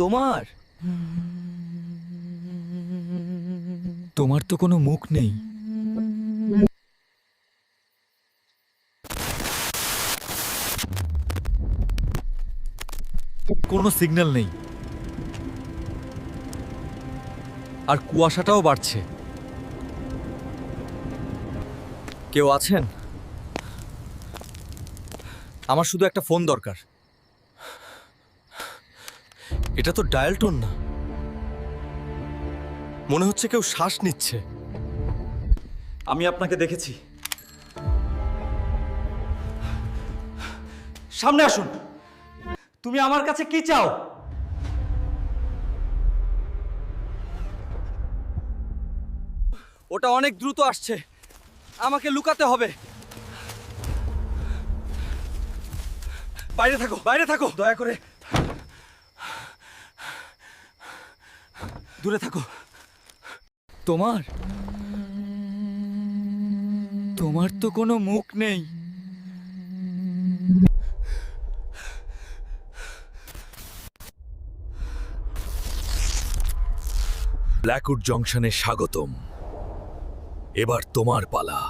তোমার তোমার তো কোনো মুখ নেই। কোনো সিগন্যাল নেই, আর কুয়াশাটাও বাড়ছে। কেউ আছেন? আমার শুধু একটা ফোন দরকার। এটা তো ডায়াল টোন না, মনে হচ্ছে কেউ শ্বাস নিচ্ছে। আমি আপনাকে দেখেছি। সামনে আসুন। তুমি আমার কাছে কি চাও? ওটা অনেক দ্রুত আসছে, আমাকে লুকাতে হবে। বাইরে থাকো, বাইরে থাকো, দয়া করে দূরে থাকো। তোমার তোমার তো কোনো মুখ নেই। ব্ল্যাকউড জংশনে স্বাগতম। এবার তোমার পালা।